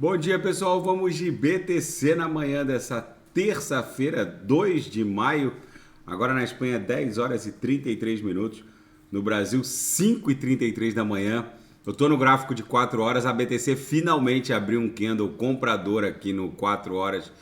Bom dia, pessoal. Vamos de BTC na manhã dessa terça-feira, 2 de maio. Agora na Espanha, 10 horas e 33 minutos. No Brasil, 5 e 33 da manhã. Eu estou no gráfico de 4 horas. A BTC finalmente abriu um candle comprador aqui no 4 horas.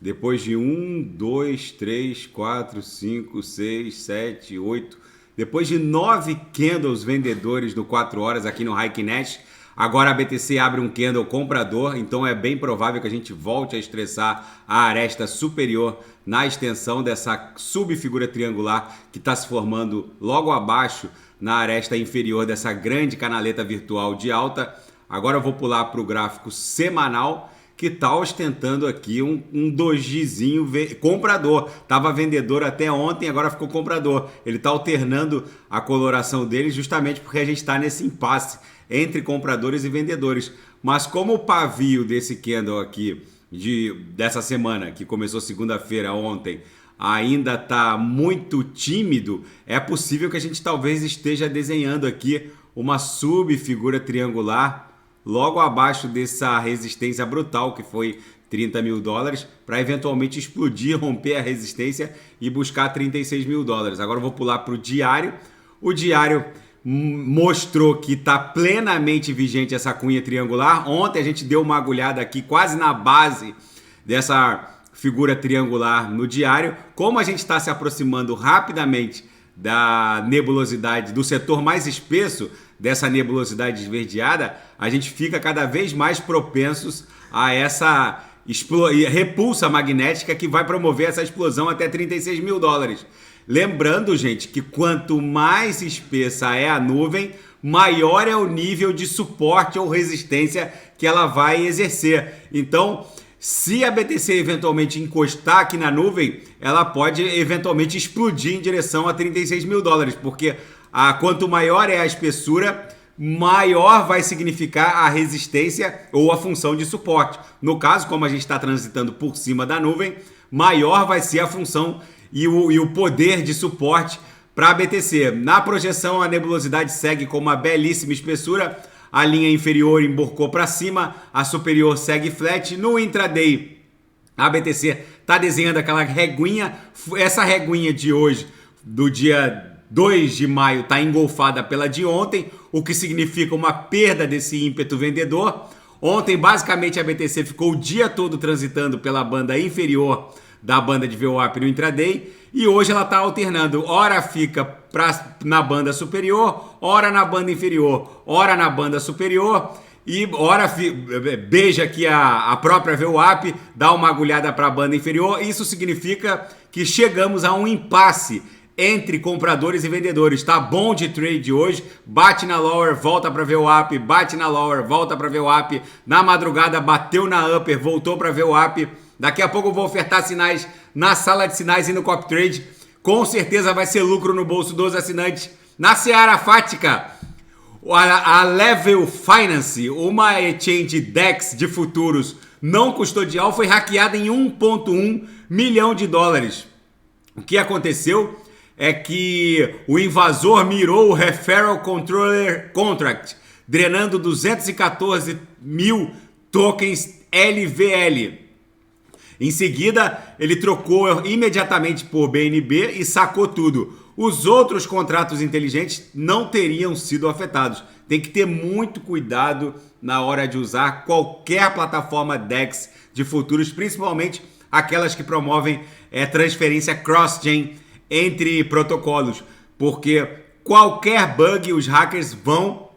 Depois de 1, 2, 3, 4, 5, 6, 7, 8. Depois de 9 candles vendedores no 4 horas aqui no Heikin Nash. Agora a BTC abre um candle comprador, então é bem provável que a gente volte a estressar a aresta superior na extensão dessa subfigura triangular que está se formando logo abaixo na aresta inferior dessa grande canaleta virtual de alta. Agora eu vou pular para o gráfico semanal, que está ostentando aqui um dojizinho comprador. Estava vendedor até ontem, agora ficou comprador. Ele está alternando a coloração dele justamente porque a gente está nesse impasse entre compradores e vendedores. Mas como o pavio desse candle aqui, dessa semana, que começou segunda-feira ontem, ainda está muito tímido, é possível que a gente talvez esteja desenhando aqui uma subfigura triangular logo abaixo dessa resistência brutal que foi 30 mil dólares, para eventualmente explodir, romper a resistência e buscar 36 mil dólares. Agora eu vou pular para o diário. O diário mostrou que está plenamente vigente essa cunha triangular. Ontem a gente deu uma agulhada aqui quase na base dessa figura triangular no diário. Como a gente está se aproximando rapidamente da nebulosidade, do setor mais espesso dessa nebulosidade esverdeada, a gente fica cada vez mais propensos a essa repulsa magnética que vai promover essa explosão até 36 mil dólares. Lembrando, gente, que quanto mais espessa é a nuvem, maior é o nível de suporte ou resistência que ela vai exercer. Então, se a BTC eventualmente encostar aqui na nuvem, ela pode eventualmente explodir em direção a 36 mil dólares, porque quanto maior é a espessura, maior vai significar a resistência ou a função de suporte. No caso, como a gente está transitando por cima da nuvem, maior vai ser a função e o poder de suporte para a BTC. Na projeção, a nebulosidade segue com uma belíssima espessura. A linha inferior emborcou para cima, a superior segue flat. No intraday, a BTC está desenhando aquela reguinha. Essa reguinha de hoje, do dia 2 de maio, está engolfada pela de ontem, o que significa uma perda desse ímpeto vendedor. Ontem, basicamente, a BTC ficou o dia todo transitando pela banda inferior da banda de VWAP no intraday, e hoje ela está alternando, ora fica na banda superior, ora na banda inferior, ora na banda superior, e ora beija aqui a própria VWAP, dá uma agulhada para a banda inferior. Isso significa que chegamos a um impasse entre compradores e vendedores. Tá bom de trade hoje, bate na lower, volta para VWAP, bate na lower, volta para VWAP, na madrugada bateu na upper, voltou para VWAP. Daqui a pouco eu vou ofertar sinais na sala de sinais e no copy trade. Com certeza vai ser lucro no bolso dos assinantes. Na Seara Fática, a Level Finance, uma exchange DEX de futuros não custodial, foi hackeada em 1,1 milhão de dólares. O que aconteceu é que o invasor mirou o Referral Controller Contract, drenando 214 mil tokens LVL. Em seguida, ele trocou imediatamente por BNB e sacou tudo. Os outros contratos inteligentes não teriam sido afetados. Tem que ter muito cuidado na hora de usar qualquer plataforma DEX de futuros, principalmente aquelas que promovem transferência cross-chain entre protocolos, porque qualquer bug os hackers vão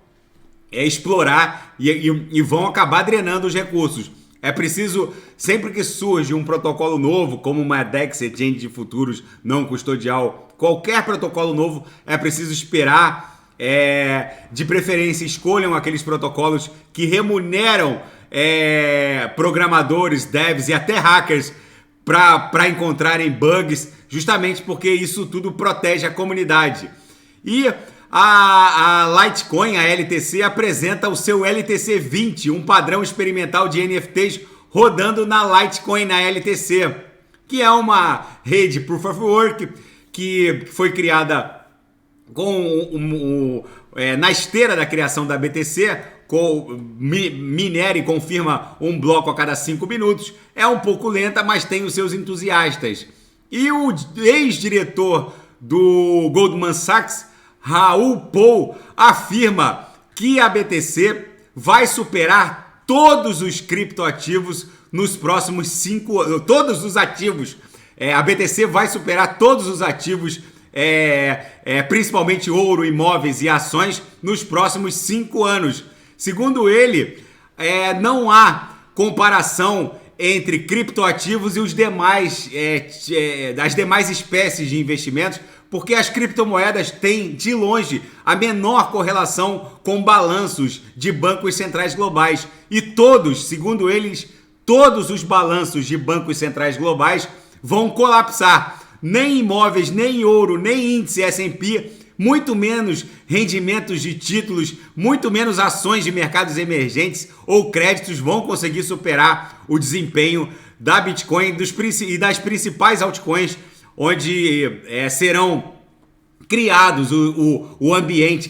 explorar e vão acabar drenando os recursos. É preciso, sempre que surge um protocolo novo, como uma DEX Exchange de futuros não custodial, qualquer protocolo novo, é preciso esperar, de preferência escolham aqueles protocolos que remuneram programadores, devs e até hackers para encontrarem bugs, justamente porque isso tudo protege a comunidade. E a Litecoin, a LTC, apresenta o seu LTC 20, um padrão experimental de NFTs rodando na Litecoin, na LTC, que é uma rede Proof of Work que foi criada na esteira da criação da BTC, minera e confirma um bloco a cada 5 minutos. É um pouco lenta, mas tem os seus entusiastas. E o ex-diretor do Goldman Sachs, Raul Pal, afirma que a BTC vai superar todos os criptoativos nos próximos 5 anos. Todos os ativos. A BTC vai superar todos os ativos, principalmente ouro, imóveis e ações, nos próximos 5 anos. Segundo ele, não há comparação entre criptoativos e os demais, as demais espécies de investimentos, porque as criptomoedas têm, de longe, a menor correlação com balanços de bancos centrais globais. E todos, segundo eles, todos os balanços de bancos centrais globais vão colapsar. Nem imóveis, nem ouro, nem índice S&P, muito menos rendimentos de títulos, muito menos ações de mercados emergentes ou créditos vão conseguir superar o desempenho da Bitcoin e das principais altcoins, onde serão criados o ambiente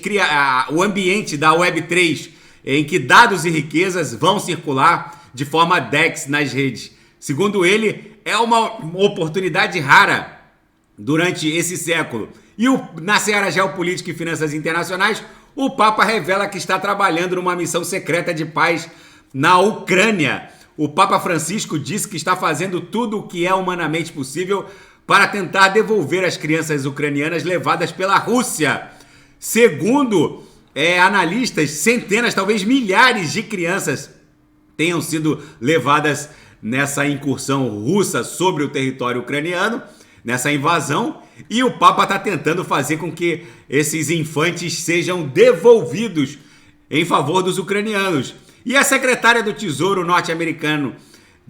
da Web3, em que dados e riquezas vão circular de forma DEX nas redes. Segundo ele, é uma oportunidade rara durante esse século. E na seara geopolítica e finanças internacionais, o Papa revela que está trabalhando numa missão secreta de paz na Ucrânia. O Papa Francisco disse que está fazendo tudo o que é humanamente possível para tentar devolver as crianças ucranianas levadas pela Rússia. Segundo analistas, centenas, talvez milhares de crianças tenham sido levadas nessa incursão russa sobre o território ucraniano, nessa invasão, e o Papa está tentando fazer com que esses infantes sejam devolvidos em favor dos ucranianos. E a secretária do Tesouro norte-americano,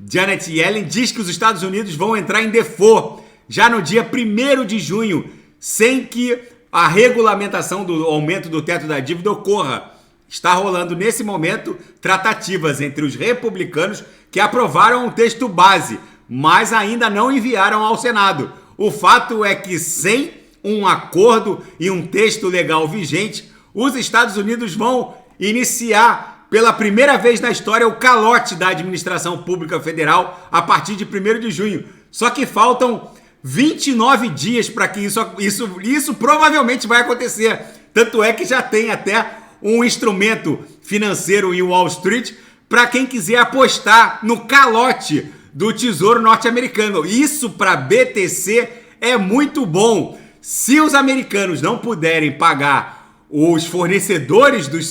Janet Yellen, diz que os Estados Unidos vão entrar em default já no dia 1º de junho, sem que a regulamentação do aumento do teto da dívida ocorra. Está rolando nesse momento tratativas entre os republicanos que aprovaram um texto base, mas ainda não enviaram ao Senado. O fato é que sem um acordo e um texto legal vigente, os Estados Unidos vão iniciar pela primeira vez na história o calote da administração pública federal a partir de 1º de junho. Só que faltam 29 dias para que isso provavelmente vai acontecer. Tanto é que já tem até um instrumento financeiro em Wall Street para quem quiser apostar no calote do Tesouro norte-americano. Isso para BTC é muito bom. Se os americanos não puderem pagar os fornecedores dos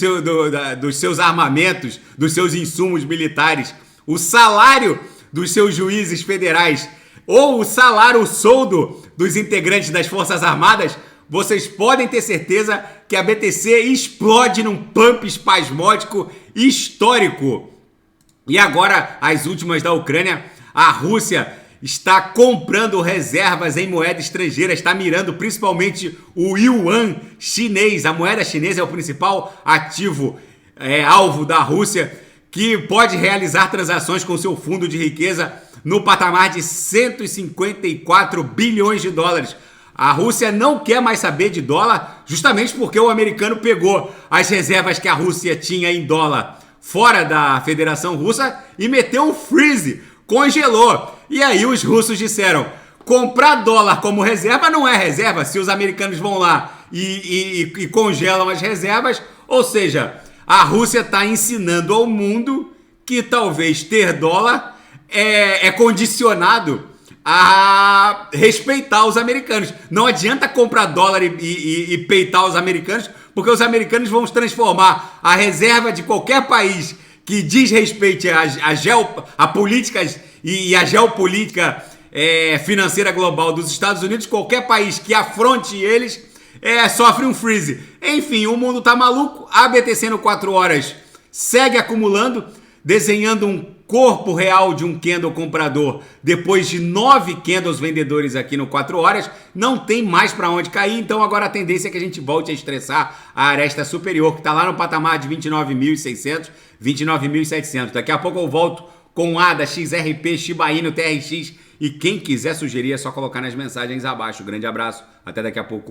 seus armamentos, dos seus insumos militares, o salário dos seus juízes federais ou o soldo dos integrantes das Forças Armadas, vocês podem ter certeza que a BTC explode num pump espasmódico histórico. E agora, as últimas da Ucrânia, a Rússia está comprando reservas em moeda estrangeira, está mirando principalmente o yuan chinês. A moeda chinesa é o principal ativo alvo da Rússia, que pode realizar transações com seu fundo de riqueza no patamar de 154 bilhões de dólares. A Rússia não quer mais saber de dólar, justamente porque o americano pegou as reservas que a Rússia tinha em dólar fora da Federação Russa e meteu um freeze, congelou. E aí os russos disseram, comprar dólar como reserva não é reserva, se os americanos vão lá e congelam as reservas. Ou seja, a Rússia está ensinando ao mundo que talvez ter dólar é condicionado a respeitar os americanos. Não adianta comprar dólar e peitar os americanos, porque os americanos vão transformar a reserva de qualquer país que diz respeito a políticas e a geopolítica financeira global dos Estados Unidos, qualquer país que afronte eles sofre um freeze. Enfim, o mundo tá maluco. A BTC no 4 horas segue acumulando, desenhando um corpo real de um candle comprador depois de 9 candles vendedores aqui no 4 horas. Não tem mais para onde cair, então agora a tendência é que a gente volte a estressar a aresta superior, que está lá no patamar de 29.600, 29.700. Daqui a pouco eu volto com ADA, XRP, Shiba Inu, TRX, e quem quiser sugerir é só colocar nas mensagens abaixo. Grande abraço, até daqui a pouco.